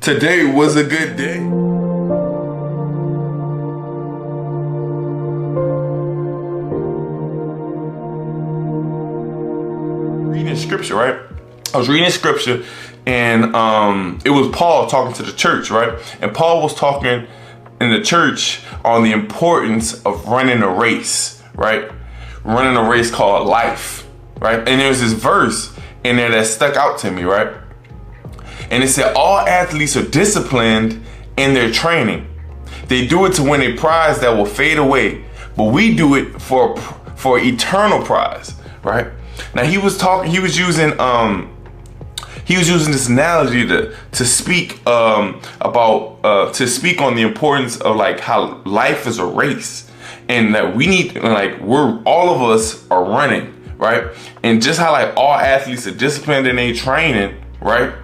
Today was a good day. Reading scripture, right? I was reading scripture, and it was Paul talking to the church, right? And Paul was talking in the church on the importance of running a race, right? Running a race called life, right? And there's this verse in there that stuck out to me, right? And it said, all athletes are disciplined in their training. They do it to win a prize that will fade away, but we do it for eternal prize, right? Now he was using this analogy to speak to speak on the importance of like how life is a race, and that we need, like, all of us are running, right? And just how like all athletes are disciplined in their training, right?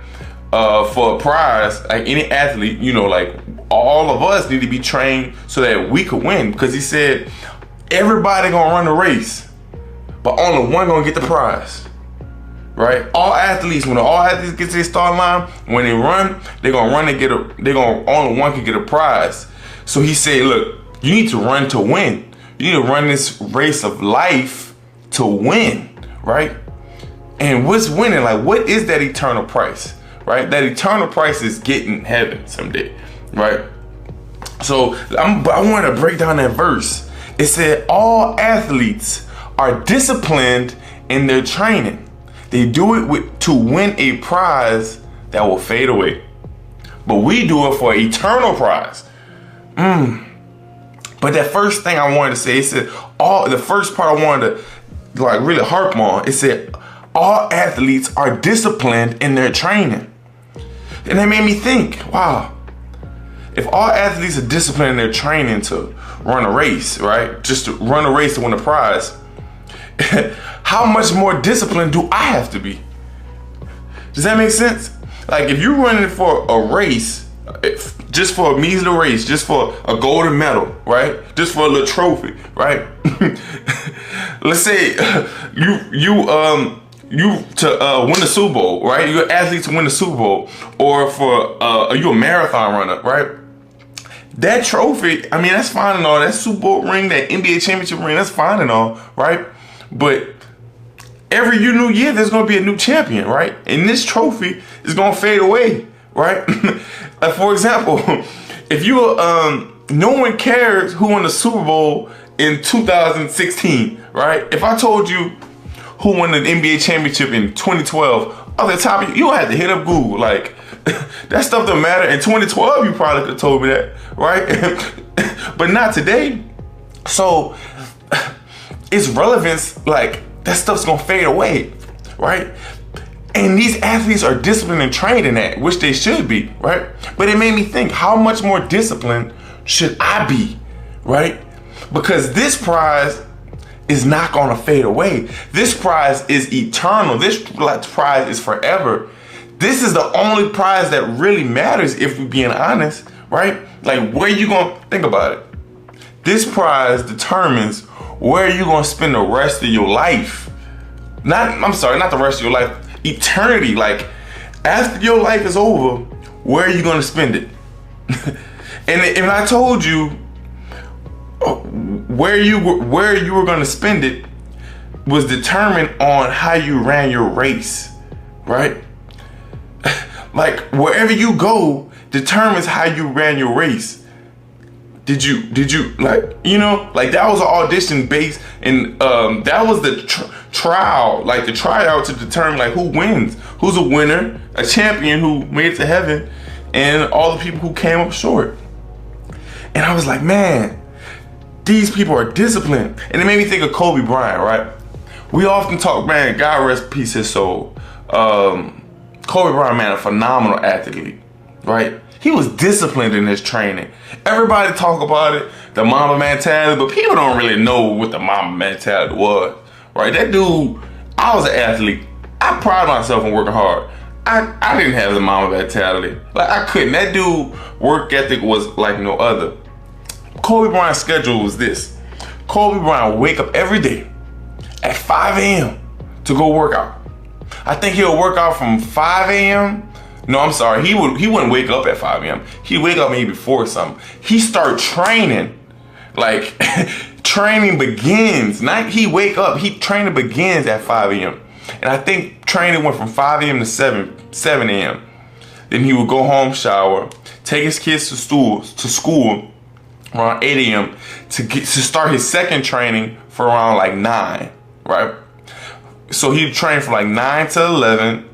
For a prize, like any athlete, you know, like all of us need to be trained so that we could win, because he said everybody gonna run the race, but only one gonna get the prize, right? When all athletes get to the start line, when they run, they're gonna run and only one can get a prize. So he said, look, you need to run to win. You need to run this race of life to win, right? And what's winning? Like, what is that eternal price, right? That eternal price is getting heaven someday, right? So I want to break down that verse. It said, all athletes are disciplined in their training. They do it to win a prize that will fade away, but we do it for an eternal prize. But that first thing I wanted to say, it said the first part I wanted to like really harp on. It said all athletes are disciplined in their training, and that made me think, wow, if all athletes are disciplined in their training to run a race, right? Just to run a race to win a prize, how much more disciplined do I have to be? Does that make sense? Like, if you're running for a race, just for a measly race, just for a golden medal, right? Just for a little trophy, right? Let's say you to win the Super Bowl, right? You're an athlete to win the Super Bowl, or for you a marathon runner, right? That trophy, I mean, that's fine and all. That Super Bowl ring, that NBA championship ring, that's fine and all, right? But every new year, there's gonna be a new champion, right? And this trophy is gonna fade away, right? Like, for example, if you no one cares who won the Super Bowl in 2016, right? If I told you who won the NBA championship in 2012, off the top of you don't have to hit up Google. Like, that stuff don't matter. In 2012, you probably could have told me that, right? But not today. So its relevance, like, that stuff's gonna fade away, right? And these athletes are disciplined and trained in that, which they should be, right? But it made me think, how much more disciplined should I be, right? Because this prize is not gonna fade away. This prize is eternal. This prize is forever. This is the only prize that really matters, if we're being honest, right? Like, where you gonna, think about it. This prize determines where you're gonna spend the rest of your life. Not the rest of your life, eternity. Like, after your life is over, where are you gonna spend it? and I told you where you were gonna spend it was determined on how you ran your race, right? Like, wherever you go determines how you ran your race. Did you like, you know, like, that was an audition based, and that was the trial, like the tryout to determine like who wins, who's a winner, a champion who made it to heaven, and all the people who came up short. And I was like, man, these people are disciplined. And it made me think of Kobe Bryant, right? We often talk, man, God rest peace his soul. Kobe Bryant, man, a phenomenal athlete, right? He was disciplined in his training. Everybody talk about it, the Mamba mentality, but people don't really know what the Mamba mentality was, right? That dude, I was an athlete. I pride myself in working hard. I didn't have the Mamba mentality. Like, I couldn't. That dude, work ethic was like no other. Kobe Bryant's schedule was this. Kobe Bryant wake up every day at 5 a.m. to go work out. I think he'll work out from 5 a.m. No, I'm sorry. He wouldn't wake up at 5 a.m. He'd wake up maybe before something. He start training. Like, training begins. Not he wake up. Training begins at 5 a.m. And I think training went from 5 a.m. to 7 a.m. Then he would go home, shower, take his kids to school around 8 a.m. to start his second training for around like 9, right? So he'd train from like 9 to 11.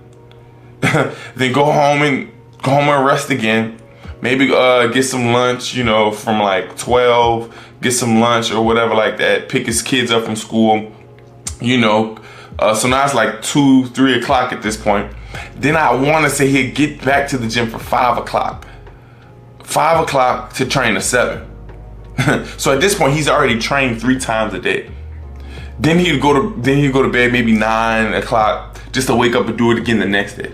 Then go home and rest again. Maybe get some lunch, you know, from like 12. Get some lunch or whatever like that. Pick his kids up from school, you know. So now it's like 2, 3 o'clock at this point. Then I want to say he'd get back to the gym for 5 o'clock. 5 o'clock to train at 7. So at this point, he's already trained 3 times a day. Then he'd go to bed maybe 9 o'clock just to wake up and do it again the next day.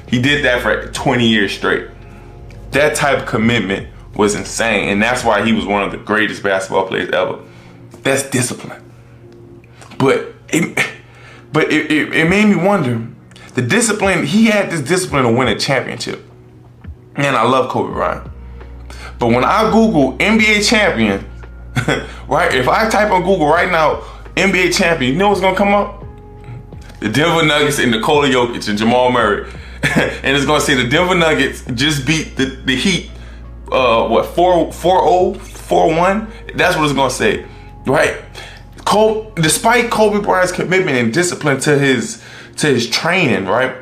He did that for 20 years straight. That type of commitment was insane, and that's why he was one of the greatest basketball players ever. That's discipline. But it made me wonder, the discipline, he had this discipline to win a championship. And I love Kobe Bryant. But when I Google NBA champion, right, if I type on Google right now, NBA champion, you know what's gonna come up? The Denver Nuggets and Nikola Jokic and Jamal Murray. And it's gonna say the Denver Nuggets just beat the Heat, 4-0, 4-1? That's what it's gonna say, right? Despite Kobe Bryant's commitment and discipline to his training, right?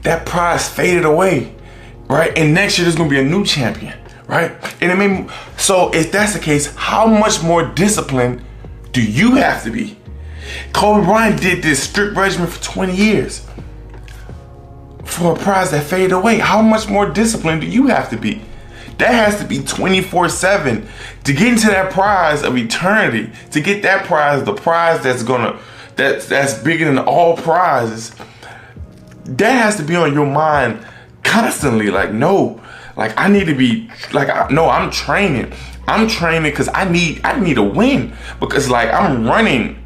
That prize faded away, right? And next year there's gonna be a new champion, right? And it made me, so if that's the case, how much more disciplined do you have to be? Kobe Bryant did this strict regimen for 20 years for a prize that faded away. How much more disciplined do you have to be? That has to be 24/7 to get into that prize of eternity. To get that prize, the prize that's bigger than all prizes. That has to be on your mind constantly. Like, no, like I need to be like, no, I'm training. I'm training because I need a win, because like I'm running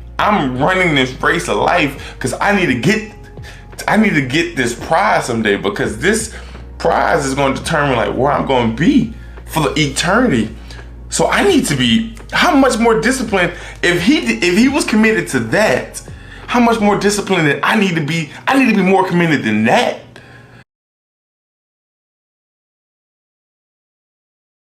this race of life because I need to get this prize someday, because this prize is going to determine like where I'm going to be for the eternity. So I need to be, how much more disciplined if he was committed to that, how much more disciplined that I need to be more committed than that.